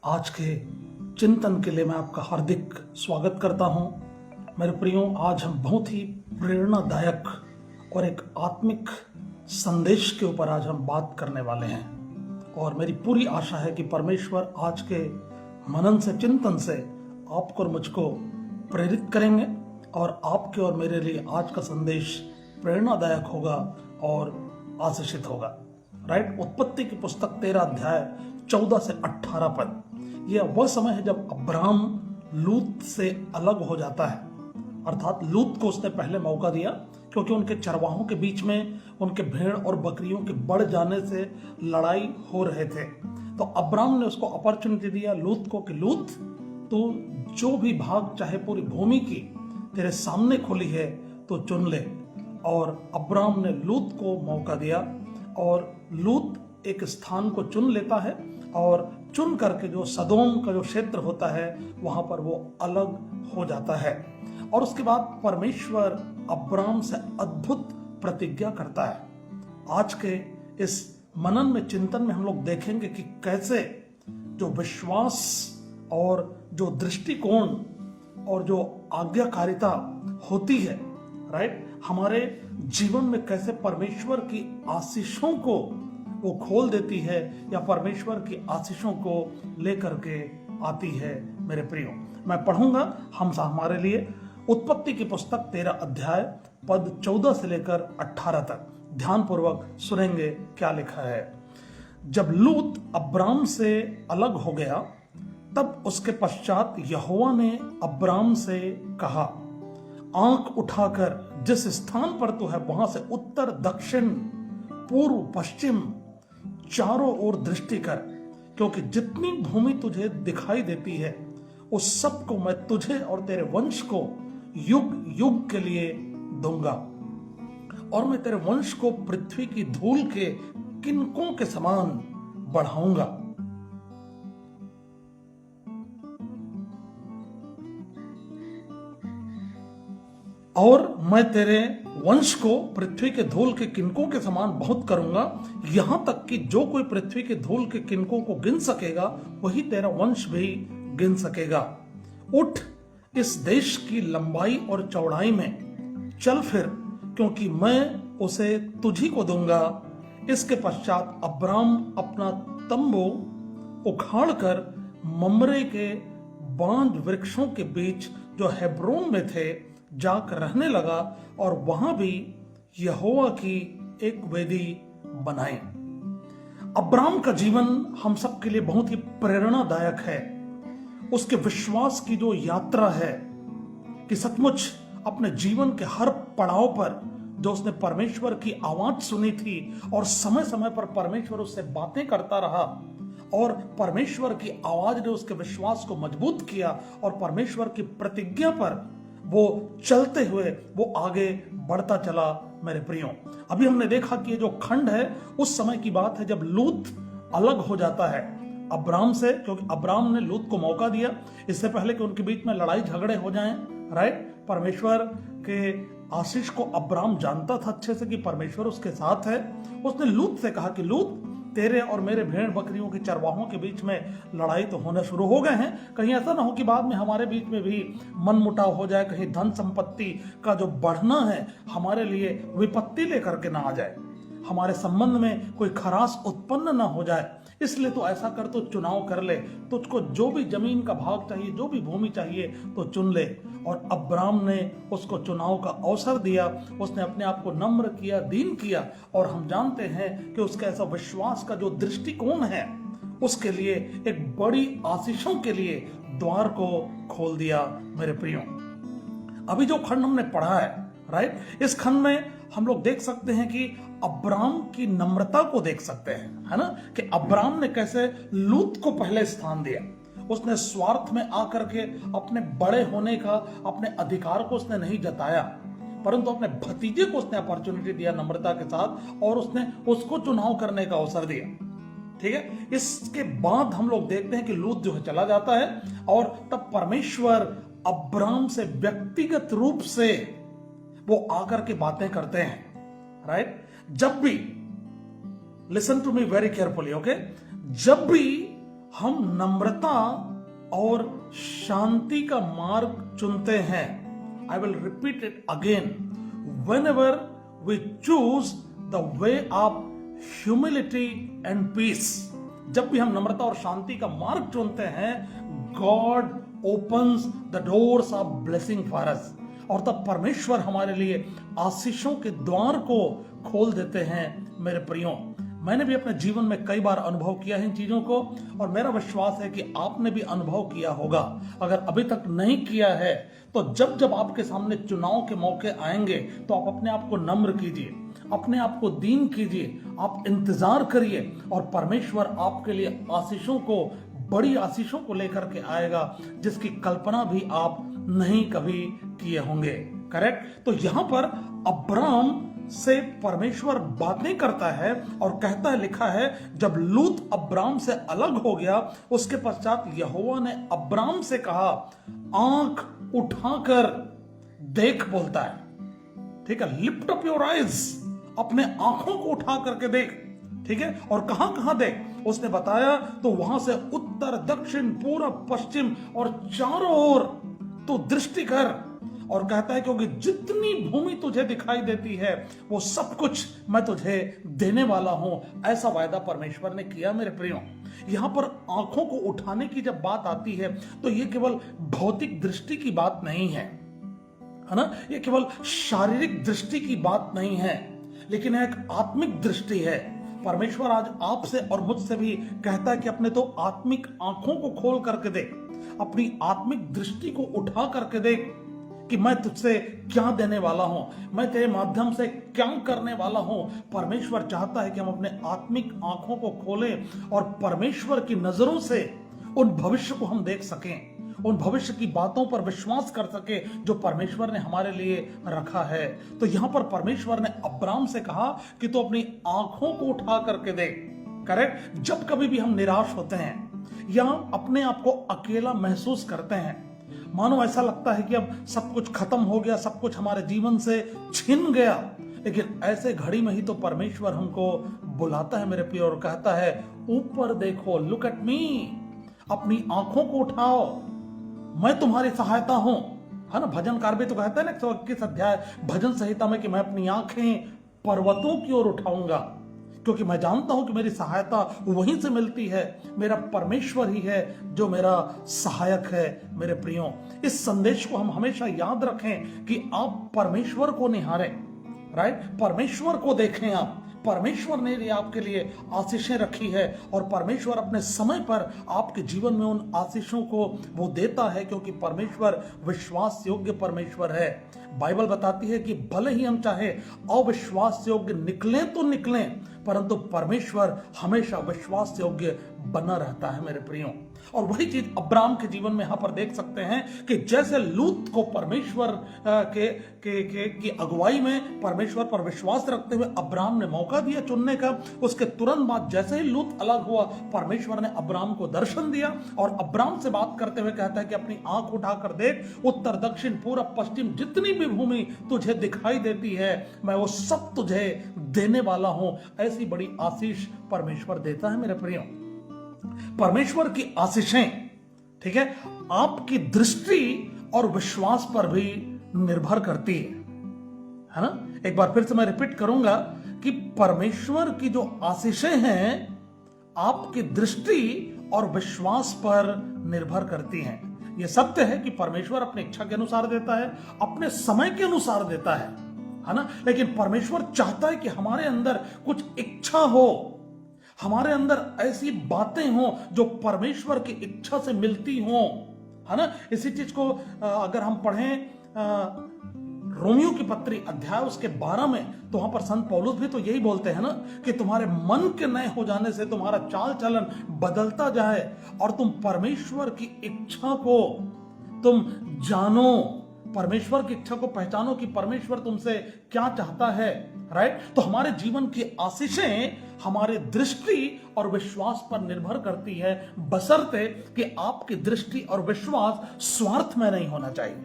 आज के चिंतन के लिए मैं आपका हार्दिक स्वागत करता हूं। मेरे प्रियो, आज हम बहुत ही प्रेरणादायक और एक आत्मिक संदेश के ऊपर आज हम बात करने वाले हैं और मेरी पूरी आशा है कि परमेश्वर आज के मनन से, चिंतन से आपको और मुझको प्रेरित करेंगे और आपके और मेरे लिए आज का संदेश प्रेरणादायक होगा और आशीषित होगा। राइट। उत्पत्ति की पुस्तक 13 अध्याय 14 से 18 पद, यह वह समय है जब अब्राम लूत से अलग हो जाता है। अर्थात लूत को उसने पहले मौका दिया क्योंकि उनके चरवाहों के बीच में उनके भेड़ और बकरियों के बढ़ जाने से लड़ाई हो रहे थे। तो अब्राम ने उसको अपॉर्चुनिटी दिया लूत को कि लूत, तू जो भी भाग चाहे पूरी भूमि की तेरे सामने खुली है तो चुन ले। और अब्राम ने लूत को मौका दिया और लूत एक स्थान को चुन लेता है और चुन करके जो सदोम का जो क्षेत्र होता है वहां पर वो अलग हो जाता है। और उसके बाद परमेश्वर अब्राम से अद्भुत प्रतिज्ञा करता है। आज के इस मनन में, चिंतन में हम लोग देखेंगे कि कैसे जो विश्वास और जो दृष्टिकोण और जो आज्ञाकारिता होती है, राइट, हमारे जीवन में कैसे परमेश्वर की आशीषों को वो खोल देती है या परमेश्वर की आशीषों को लेकर के आती है। मेरे प्रियो, मैं पढ़ूंगा हम हमारे लिए उत्पत्ति की पुस्तक 13 अध्याय पद 14 से लेकर 18 तक। ध्यानपूर्वक सुनेंगे क्या लिखा है। जब लूत अब्राम से अलग हो गया तब उसके पश्चात यहोवा ने अब्राम से कहा, आंख उठाकर जिस स्थान पर तू है वहां से उत्तर, दक्षिण, पूर्व, पश्चिम चारों ओर दृष्टि कर, क्योंकि जितनी भूमि तुझे दिखाई देती है उस सब को मैं तुझे और तेरे वंश को युग युग के लिए दूंगा और मैं तेरे वंश को पृथ्वी की धूल के किनकों के समान बढ़ाऊंगा। और मैं तेरे वंश को पृथ्वी के धूल के किनकों के समान बहुत करूंगा, यहां तक कि जो कोई पृथ्वी के धूल के किनकों को गिन सकेगा वही तेरा वंश भी गिन सकेगा। उठ, इस देश की लंबाई और चौड़ाई में चल फिर, क्योंकि मैं उसे तुझी को दूंगा। इसके पश्चात अब्राम अपना तंबू उखाड़कर ममरे के बांज वृक्षों के बीच जो हेब्रोन में थे जाकर रहने लगा और वहां भी यहोवा की एक वेदी बनाई। अब्राम का जीवन हम सब के लिए बहुत ही प्रेरणादायक है। उसके विश्वास की जो यात्रा है कि सचमुच अपने जीवन के हर पड़ाव पर जो उसने परमेश्वर की आवाज सुनी थी और समय समय पर परमेश्वर उससे बातें करता रहा और परमेश्वर की आवाज ने उसके विश्वास को मजबूत किया और परमेश्वर की प्रतिज्ञा पर वो चलते हुए वो आगे बढ़ता चला। मेरे प्रियो, अभी हमने देखा कि ये जो खंड है उस समय की बात है जब लूत अलग हो जाता है अब्राम से, क्योंकि अब्राम ने लूत को मौका दिया इससे पहले कि उनके बीच में लड़ाई झगड़े हो जाएं। राइट। परमेश्वर के आशीष को अब्राम जानता था अच्छे से कि परमेश्वर उसके साथ है। उसने लूत से कहा कि लूत, तेरे और मेरे भेड़ बकरियों के चरवाहों के बीच में लड़ाई तो होना शुरू हो गए हैं, कहीं ऐसा ना हो कि बाद में हमारे बीच में भी मनमुटाव हो जाए, कहीं धन संपत्ति का जो बढ़ना है हमारे लिए विपत्ति लेकर के ना आ जाए, हमारे संबंध में कोई खराश उत्पन्न ना हो जाए। इसलिए तो ऐसा कर, तो चुनाव कर ले, तुझको जो भी जमीन का भाग चाहिए, जो भी भूमि चाहिए तो चुन ले। और अब्राम ने उसको चुनाव का अवसर दिया, उसने अपने आप को नम्र किया, दीन किया और हम जानते हैं कि उसका ऐसा विश्वास का जो दृष्टिकोण है उसके लिए एक बड़ी आशीषों के लिए द्वार को खोल दिया। मेरे प्रियो, अभी जो खंड हमने पढ़ा है, राइट, इस खंड में हम लोग देख सकते हैं कि अब्राम की नम्रता को देख सकते हैं, है ना, कि अब्राम ने कैसे लूत को पहले स्थान दिया। उसने स्वार्थ में आकर के अपने बड़े होने का, अपने अधिकार को उसने नहीं जताया, परंतु अपने भतीजे को उसने अपॉर्चुनिटी दिया नम्रता के साथ और उसने उसको चुनाव करने का अवसर दिया। ठीक है। इसके बाद हम लोग देखते हैं कि लूत जो है चला जाता है और तब परमेश्वर अब्राम से व्यक्तिगत रूप से वो आकर के बातें करते हैं। राइट। जब भी, listen to me very carefully, okay, जब भी हम नम्रता और शांति का मार्ग चुनते हैं, I will repeat it again, whenever we choose the way of humility and peace, जब भी हम नम्रता और शांति का मार्ग चुनते हैं, God opens the doors of blessing for us, और तब परमेश्वर हमारे लिए आशीषों के द्वार को खोल देते हैं। मेरे प्रियो, मैंने भी अपने जीवन में कई बार अनुभव किया है इन चीजों को, और मेरा विश्वास है कि आपने भी अनुभव किया होगा। अगर अभी तक नहीं किया है तो जब जब आपके सामने चुनाव के मौके आएंगे तो आप अपने आप को नम्र कीजिए, अपने आप को दीन कीजिए, आप इंतजार करिए, और परमेश्वर आपके लिए आशीषों को, बड़ी आशीषों को लेकर के आएगा जिसकी कल्पना भी आप नहीं कभी किए होंगे। करेक्ट? तो यहां पर अब्राम से परमेश्वर बातें करता है और कहता है, लिखा है, जब लूत अब्राम से अलग हो गया उसके पश्चात यहोवा ने अब्राम से कहा, आंख उठाकर देख, बोलता है, ठीक है, लिफ्ट अप योर आइज, अपने आंखों को उठा करके देख, ठीक है। और कहां कहां देख? उसने बताया, तो वहां से उत्तर, दक्षिण, पूरब, पश्चिम और चारों ओर तो दृष्टि कर, और कहता है क्योंकि जितनी भूमि तुझे दिखाई देती है वो सब कुछ मैं तुझे देने वाला हूं, ऐसा वायदा परमेश्वर ने किया। मेरे प्रियो, यहां पर आंखों को उठाने की जब बात आती है तो ये केवल भौतिक दृष्टि की बात नहीं है ना, ये केवल शारीरिक दृष्टि की बात नहीं है, लेकिन एक आत्मिक दृष्टि है। परमेश्वर आज आपसे और मुझसे भी कहता है कि अपने तो आत्मिक आंखों को खोल करके देख, अपनी आत्मिक दृष्टि को उठा करके देख कि मैं तुझसे क्या देने वाला हूं, मैं तेरे माध्यम से क्या करने वाला हूं। परमेश्वर चाहता है कि हम अपने आत्मिक आंखों को खोलें और परमेश्वर की नजरों से उन भविष्य को हम देख सकें, उन भविष्य की बातों पर विश्वास कर सके जो परमेश्वर ने हमारे लिए रखा है। तो यहां पर परमेश्वर ने अब्राम से कहा कि तू अपनी आंखों को उठा करके देख। करेक्ट? जब कभी भी हम निराश होते हैं या अपने आप को अकेला महसूस करते हैं, मानो ऐसा लगता है कि अब सब कुछ खत्म हो गया, सब कुछ हमारे जीवन से छिन गया, लेकिन ऐसे घड़ी में ही तो परमेश्वर हमको बुलाता है मेरे प्रिय, और कहता है, ऊपर देखो, लुक एट मी, अपनी आंखों को उठाओ, मैं तुम्हारी सहायता हूं, है ना। भजनकार भी तो कहता है ना 121 अध्याय भजन संहिता में कि मैं अपनी आंखें पर्वतों की ओर उठाऊंगा, क्योंकि मैं जानता हूं कि मेरी सहायता वहीं से मिलती है, मेरा परमेश्वर ही है जो मेरा सहायक है। मेरे प्रियो, इस संदेश को हम हमेशा याद रखें कि आप परमेश्वर को निहारें, राइट, परमेश्वर को देखें। आप, परमेश्वर ने आपके लिए आशीषें रखी है, और परमेश्वर अपने समय पर आपके जीवन में उन आशीषों को वो देता है, क्योंकि परमेश्वर विश्वास योग्य परमेश्वर है। बाइबल बताती है कि भले ही हम चाहे अविश्वास योग्य निकलें तो निकलें, परंतु परमेश्वर हमेशा विश्वास योग्य बना रहता है। मेरे प्रियो, और वही चीज अब्राम के जीवन में यहां पर देख सकते हैं कि जैसे लूत को परमेश्वर की अगुवाई में परमेश्वर पर विश्वास रखते हुए अब्राम ने मौका दिया चुनने का, उसके तुरंत बाद जैसे ही लूत अलग हुआ, परमेश्वर ने अब्राम को दर्शन दिया और अब्राम से बात करते हुए कहता है कि अपनी आंख उठाकर देख, उत्तर, दक्षिण, पूरब, पश्चिम जितनी भी भूमि तुझे दिखाई देती है मैं वो सब तुझे देने वाला हूं। ऐसी बड़ी आशीष परमेश्वर देता है। मेरे प्रियो, परमेश्वर की आशीषें, ठीक है, आपकी दृष्टि और विश्वास पर भी निर्भर करती है ना। एक बार फिर से मैं रिपीट करूंगा कि परमेश्वर की जो आशीषें हैं आपकी दृष्टि और विश्वास पर निर्भर करती हैं। यह सत्य है कि परमेश्वर अपनी इच्छा के अनुसार देता है, अपने समय के अनुसार देता है ना, लेकिन परमेश्वर चाहता है कि हमारे अंदर कुछ इच्छा हो, हमारे अंदर ऐसी बातें हो जो परमेश्वर की इच्छा से मिलती हो, है ना। इसी चीज को अगर हम पढ़ें रोमियो की पत्री अध्याय उसके 12 में, तो वहां पर संत पौलुस भी तो यही बोलते हैं ना कि तुम्हारे मन के नए हो जाने से तुम्हारा चाल चलन बदलता जाए और तुम परमेश्वर की इच्छा को तुम जानो, परमेश्वर की इच्छा को पहचानो कि परमेश्वर तुमसे क्या चाहता है, राइट। तो हमारे जीवन की आशीषें हमारे दृष्टि और विश्वास पर निर्भर करती है, बशर्ते कि आपकी दृष्टि और विश्वास स्वार्थ में नहीं होना चाहिए,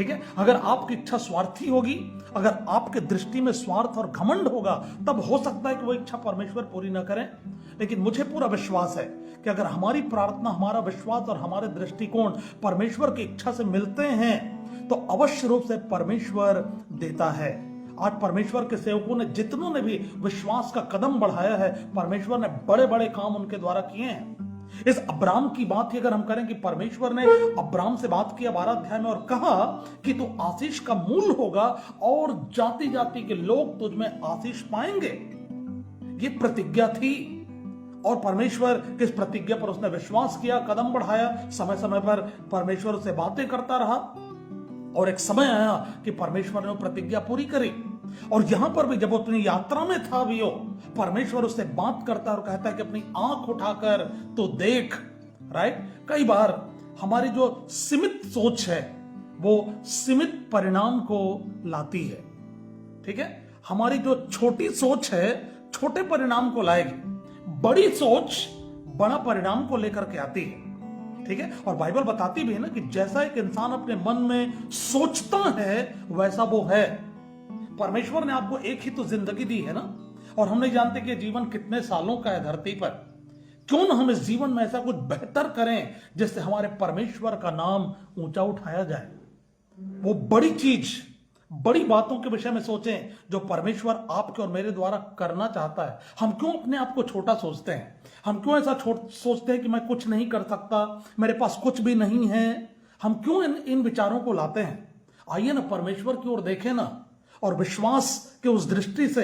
ठीक है, अगर आपकी इच्छा स्वार्थी होगी, अगर आपके दृष्टि में स्वार्थ और घमंड होगा, तब हो सकता है कि वो इच्छा परमेश्वर पूरी ना करें। लेकिन मुझे पूरा विश्वास है कि अगर हमारी प्रार्थना, हमारा विश्वास और हमारे दृष्टिकोण परमेश्वर की इच्छा से मिलते हैं तो अवश्य रूप से परमेश्वर देता है। आज परमेश्वर के सेवकों ने, जितनों ने भी विश्वास का कदम बढ़ाया है, परमेश्वर ने बड़े बड़े काम उनके द्वारा किए हैं। इस अब्राम की बात ही अगर हम करें कि परमेश्वर ने अब्राम से बात किया 12 अध्याय में और कहा कि तू आशीष का मूल होगा और जाति जाति के लोग तुझ में आशीष पाएंगे। ये प्रतिज्ञा थी और परमेश्वर किस प्रतिज्ञा पर उसने विश्वास किया, कदम बढ़ाया, समय समय पर परमेश्वर उससे बातें करता रहा और एक समय आया कि परमेश्वर ने वो प्रतिज्ञा पूरी करी। और यहां पर भी जब वो अपनी यात्रा में था भी, परमेश्वर उससे बात करता है और कहता है कि अपनी आंख उठाकर तो देख। राइट, कई बार हमारी जो सीमित सोच है वो सीमित परिणाम को लाती है। ठीक है, हमारी जो छोटी सोच है छोटे परिणाम को लाएगी, बड़ी सोच बड़ा परिणाम को लेकर के आती है। ठीक है, और बाइबल बताती भी है ना कि जैसा एक इंसान अपने मन में सोचता है वैसा वो है। परमेश्वर ने आपको एक ही तो जिंदगी दी है ना, और हम नहीं जानते कि जीवन कितने सालों का है धरती पर। क्यों ना हम इस जीवन में ऐसा कुछ बेहतर करें जिससे हमारे परमेश्वर का नाम ऊंचा उठाया जाए। वो बड़ी चीज, बड़ी बातों के विषय में सोचें जो परमेश्वर आपके और मेरे द्वारा करना चाहता है। हम क्यों अपने आप को छोटा सोचते हैं? हम क्यों ऐसा सोचते हैं कि मैं कुछ नहीं कर सकता, मेरे पास कुछ भी नहीं है? हम क्यों इन विचारों को लाते हैं? आइए ना परमेश्वर की ओर देखें ना, और विश्वास के उस दृष्टि से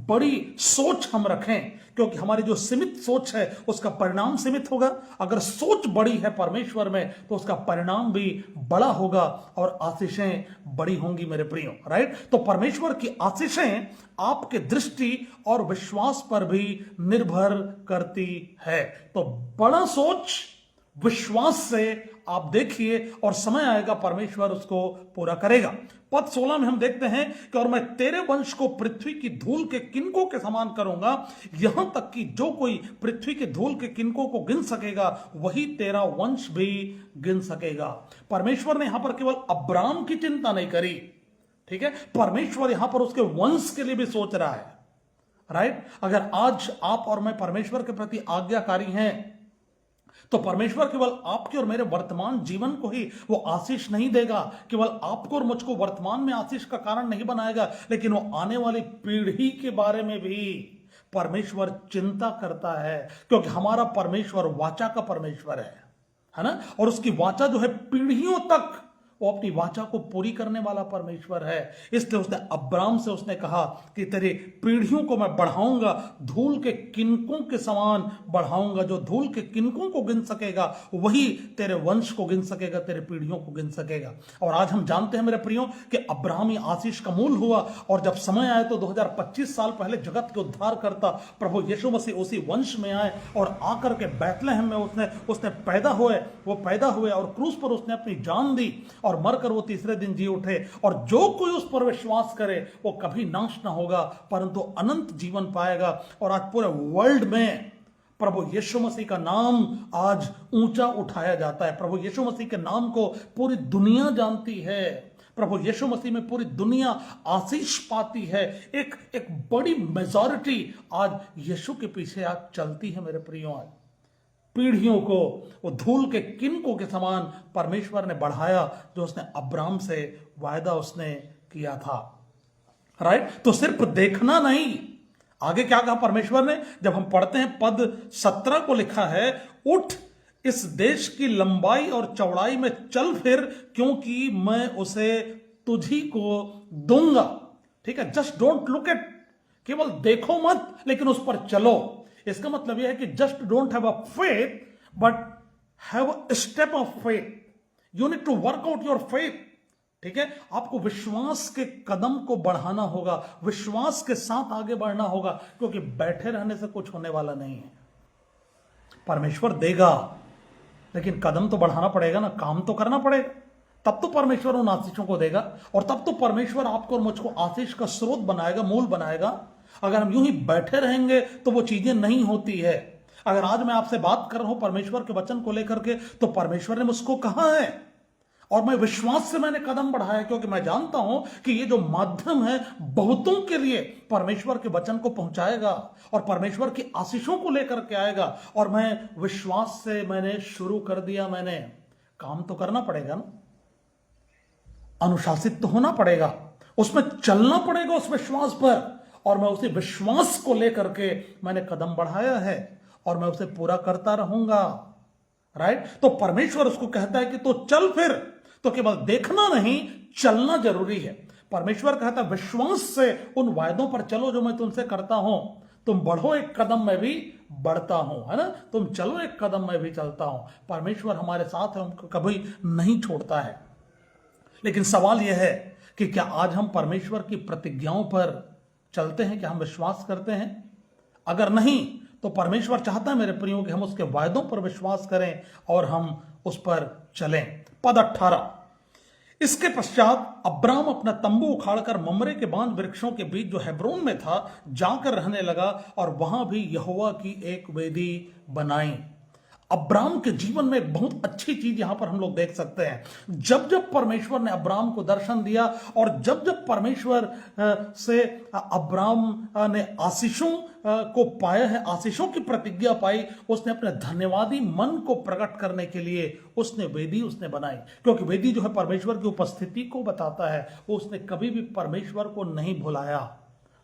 बड़ी सोच हम रखें, क्योंकि हमारी जो सीमित सोच है उसका परिणाम सीमित होगा। अगर सोच बड़ी है परमेश्वर में तो उसका परिणाम भी बड़ा होगा और आशीषें बड़ी होंगी मेरे प्रियो। राइट, तो परमेश्वर की आशीषें आपके दृष्टि और विश्वास पर भी निर्भर करती है। तो बड़ा सोच विश्वास से आप देखिए और समय आएगा परमेश्वर उसको पूरा करेगा। पद 16 में हम देखते हैं कि और मैं तेरे वंश को पृथ्वी की धूल के किनकों के समान करूंगा, यहां तक कि जो कोई पृथ्वी के धूल के किनकों को गिन सकेगा वही तेरा वंश भी गिन सकेगा। परमेश्वर ने यहां पर केवल अब्राम की चिंता नहीं करी, ठीक है, परमेश्वर यहां पर उसके वंश के लिए भी सोच रहा है। राइट, अगर आज आप और मैं परमेश्वर के प्रति आज्ञाकारी हैं तो परमेश्वर केवल आपके और मेरे वर्तमान जीवन को ही वो आशीष नहीं देगा, केवल आपको और मुझको वर्तमान में आशीष का कारण नहीं बनाएगा, लेकिन वो आने वाली पीढ़ी के बारे में भी परमेश्वर चिंता करता है, क्योंकि हमारा परमेश्वर वाचा का परमेश्वर है ना, और उसकी वाचा जो है पीढ़ियों तक वो अपनी वाचा को पूरी करने वाला परमेश्वर है। इसलिए उसने अब्राम से उसने कहा कि तेरे पीढ़ियों को मैं बढ़ाऊंगा, धूल के किनकों के समान बढ़ाऊंगा। जो धूल के किनकों को गिन सकेगा वही तेरे वंश को गिन सकेगा, तेरे पीढ़ियों को गिन सकेगा। और आज हम जानते हैं मेरे प्रियो कि अब्राम ही आशीष का मूल हुआ, और जब समय आया तो 2025 साल पहले जगत के उद्धार करता प्रभु यीशु मसीह उसी वंश में आए और आकर के बैतलहम में उसने पैदा हुए और क्रूस पर उसने अपनी जान दी और मरकर वो तीसरे दिन जी उठे। और जो कोई उस पर विश्वास करे वो कभी नाश ना होगा परंतु अनंत जीवन पाएगा। और आज पूरे वर्ल्ड में प्रभु यीशु मसीह का नाम आज ऊंचा उठाया जाता है। प्रभु यीशु मसीह के नाम को पूरी दुनिया जानती है। प्रभु यीशु मसीह में पूरी दुनिया आशीष पाती है। एक बड़ी मेजॉरिटी आज यीशु के पीछे आज चलती है मेरे प्रियो। आज पीढ़ियों को वो धूल के किनकों के समान परमेश्वर ने बढ़ाया जो उसने अब्राम से वायदा उसने किया था। राइट, तो सिर्फ देखना नहीं, आगे क्या कहा परमेश्वर ने, जब हम पढ़ते हैं पद 17 को लिखा है, उठ इस देश की लंबाई और चौड़ाई में चल फिर, क्योंकि मैं उसे तुझी को दूंगा। ठीक है, जस्ट डोंट लुक एट, केवल देखो मत लेकिन उस पर चलो। इसका मतलब यह है कि just don't have a faith but have a step of faith. You need to work out your faith. ठीक है, आपको विश्वास के कदम को बढ़ाना होगा, विश्वास के साथ आगे बढ़ना होगा, क्योंकि बैठे रहने से कुछ होने वाला नहीं है। परमेश्वर देगा लेकिन कदम तो बढ़ाना पड़ेगा ना, काम तो करना पड़ेगा, तब तो परमेश्वर उन आशीषों को देगा और तब तो परमेश्वर आपको और मुझको आशीष का स्रोत बनाएगा, मूल बनाएगा। अगर हम यूं ही बैठे रहेंगे तो वो चीजें नहीं होती है। अगर आज मैं आपसे बात कर रहा हूं परमेश्वर के वचन को लेकर के, तो परमेश्वर ने मुझको कहा है और मैं विश्वास से मैंने कदम बढ़ाया, क्योंकि मैं जानता हूं कि ये जो माध्यम है बहुतों के लिए परमेश्वर के वचन को पहुंचाएगा और परमेश्वर की आशीषों को लेकर के आएगा। और मैं विश्वास से मैंने शुरू कर दिया। मैंने काम तो करना पड़ेगा ना, अनुशासित तो होना पड़ेगा, उसमें चलना पड़ेगा उस विश्वास पर, और मैं उसी विश्वास को लेकर के मैंने कदम बढ़ाया है और मैं उसे पूरा करता रहूंगा। राइट? तो परमेश्वर उसको कहता है कि तो चल फिर, तो केवल देखना नहीं, चलना जरूरी है। परमेश्वर कहता है विश्वास से उन वायदों पर चलो जो मैं तुमसे करता हूं। तुम बढ़ो एक कदम मैं भी बढ़ता हूं, है ना? तुम चलो एक कदम मैं भी चलता हूं। परमेश्वर हमारे साथ है, उनको कभी नहीं छोड़ता है। लेकिन सवाल यह है कि क्या आज हम परमेश्वर की प्रतिज्ञाओं पर चलते हैं? क्या हम विश्वास करते हैं? अगर नहीं तो परमेश्वर चाहता है मेरे प्रियो कि हम उसके वायदों पर विश्वास करें और हम उस पर चलें। पद 18, इसके पश्चात अब्राम अपना तंबू उखाड़कर ममरे के बांज वृक्षों के बीच जो हेब्रोन में था जाकर रहने लगा और वहां भी यहोवा की एक वेदी बनाई। अब्राम के जीवन में एक बहुत अच्छी चीज यहां पर हम लोग देख सकते हैं। जब जब परमेश्वर ने अब्राम को दर्शन दिया और जब जब परमेश्वर से अब्राम ने आशीषों को पाया है, आशीषों की प्रतिज्ञा पाई, उसने अपने धन्यवादी मन को प्रकट करने के लिए उसने वेदी उसने बनाई। क्योंकि वेदी जो है परमेश्वर की उपस्थिति को बताता है। उसने कभी भी परमेश्वर को नहीं भुलाया।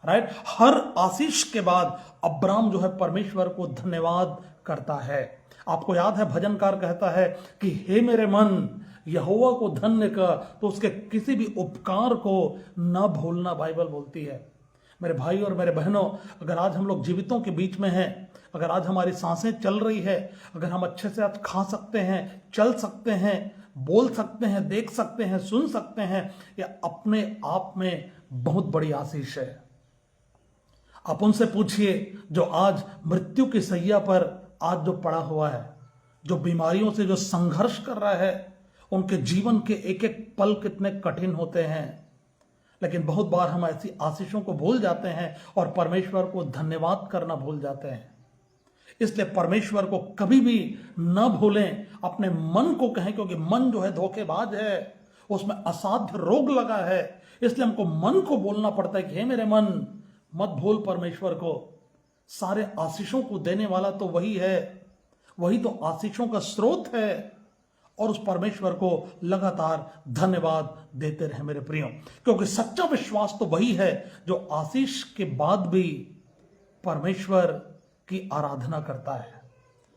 राइट? हर आशीष के बाद अब्राम जो है परमेश्वर को धन्यवाद करता है। आपको याद है भजनकार कहता है कि हे मेरे मन यहोवा को धन्य कर, तो उसके किसी भी उपकार को न भूलना, बाइबल बोलती है। मेरे भाई और मेरे बहनों, अगर आज हम लोग जीवितों के बीच में हैं, अगर आज हमारी सांसें चल रही है, अगर हम अच्छे से आज खा सकते हैं, चल सकते हैं, बोल सकते हैं, देख सकते हैं, सुन सकते हैं, यह अपने आप में बहुत बड़ी आशीष है। आप उनसे पूछिए जो आज मृत्यु की सैया पर आज जो पड़ा हुआ है, जो बीमारियों से जो संघर्ष कर रहा है, उनके जीवन के एक एक पल कितने कठिन होते हैं। लेकिन बहुत बार हम ऐसी आशीषों को भूल जाते हैं और परमेश्वर को धन्यवाद करना भूल जाते हैं। इसलिए परमेश्वर को कभी भी न भूलें, अपने मन को कहें, क्योंकि मन जो है धोखेबाज है, उसमें असाध्य रोग लगा है। इसलिए हमको मन को बोलना पड़ता है कि हे मेरे मन, मत भूल परमेश्वर को। सारे आशीषों को देने वाला तो वही है, वही तो आशीषों का स्रोत है। और उस परमेश्वर को लगातार धन्यवाद देते रहे मेरे प्रियो, क्योंकि सच्चा विश्वास तो वही है जो आशीष के बाद भी परमेश्वर की आराधना करता है।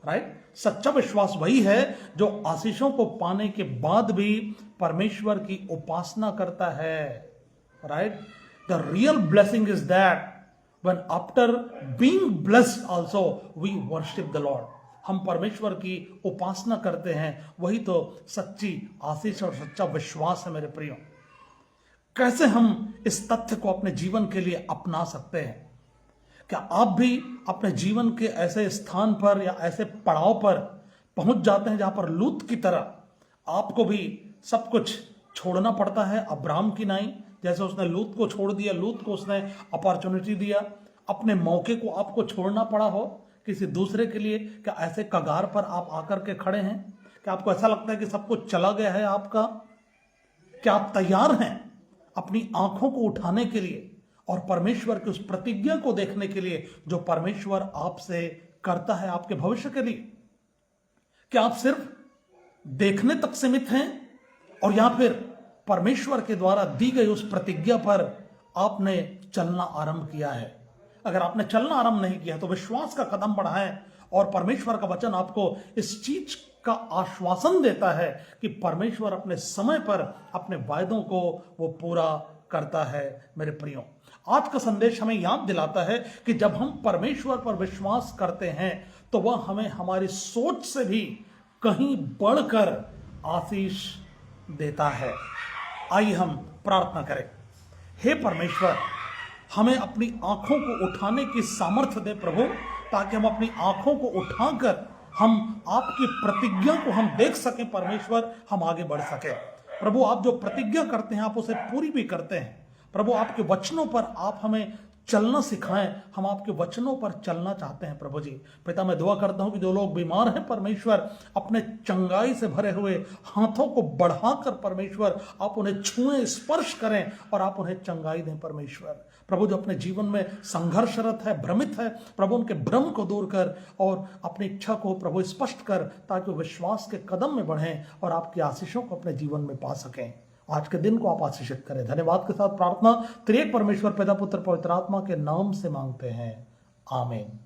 राइट? सच्चा विश्वास वही है जो आशीषों को पाने के बाद भी परमेश्वर की उपासना करता है। Right? The real blessing is that when after being blessed also we worship the Lord। हम परमेश्वर की उपासना करते हैं, वही तो सच्ची आशीष और सच्चा विश्वास है मेरे प्रियो। कैसे हम इस तथ्य को अपने जीवन के लिए अपना सकते हैं? क्या आप भी अपने जीवन के ऐसे स्थान पर या ऐसे पड़ाव पर पहुंच जाते हैं जहां पर लूत की तरह आपको भी सब कुछ छोड़ना पड़ता है? अब्राम की नाई, जैसे उसने लूत को छोड़ दिया, लूत को उसने अपॉर्चुनिटी दिया, अपने मौके को आपको छोड़ना पड़ा हो किसी दूसरे के लिए। क्या ऐसे कगार पर आप आकर के खड़े हैं? क्या आपको ऐसा लगता है कि सब कुछ चला गया है आपका? क्या आप तैयार हैं अपनी आंखों को उठाने के लिए और परमेश्वर की उस प्रतिज्ञा को देखने के लिए जो परमेश्वर आपसे करता है आपके भविष्य के लिए? क्या आप सिर्फ देखने तक सीमित हैं और या फिर परमेश्वर के द्वारा दी गई उस प्रतिज्ञा पर आपने चलना आरंभ किया है? अगर आपने चलना आरंभ नहीं किया तो विश्वास का कदम बढ़ाएं, और परमेश्वर का वचन आपको इस चीज का आश्वासन देता है कि परमेश्वर अपने समय पर अपने वायदों को वो पूरा करता है मेरे प्रियो। आज का संदेश हमें याद दिलाता है कि जब हम परमेश्वर पर विश्वास करते हैं तो वह हमें हमारी सोच से भी कहीं बढ़कर आशीष देता है। आइए हम प्रार्थना करें। हे परमेश्वर, हमें अपनी आंखों को उठाने की सामर्थ्य दे प्रभु, ताकि हम अपनी आंखों को उठाकर हम आपकी प्रतिज्ञा को हम देख सकें परमेश्वर, हम आगे बढ़ सके। प्रभु, आप जो प्रतिज्ञा करते हैं आप उसे पूरी भी करते हैं। प्रभु, आपके वचनों पर आप हमें चलना सिखाएं। हम आपके वचनों पर चलना चाहते हैं प्रभु जी। पिता, मैं दुआ करता हूं कि जो लोग बीमार हैं परमेश्वर, अपने चंगाई से भरे हुए हाथों को बढ़ाकर परमेश्वर आप उन्हें छुएं, स्पर्श करें और आप उन्हें चंगाई दें परमेश्वर। प्रभु, जो अपने जीवन में संघर्षरत है, भ्रमित है, प्रभु उनके भ्रम को दूर कर और अपनी इच्छा को प्रभु स्पष्ट कर, ताकि वो विश्वास के कदम में बढ़ें और आपकी आशीषों को अपने जीवन में पा सकें। आज के दिन को आप आशीषित करें। धन्यवाद के साथ प्रार्थना त्रिएक परमेश्वर पिता, पुत्र, पवित्र आत्मा के नाम से मांगते हैं, आमीन।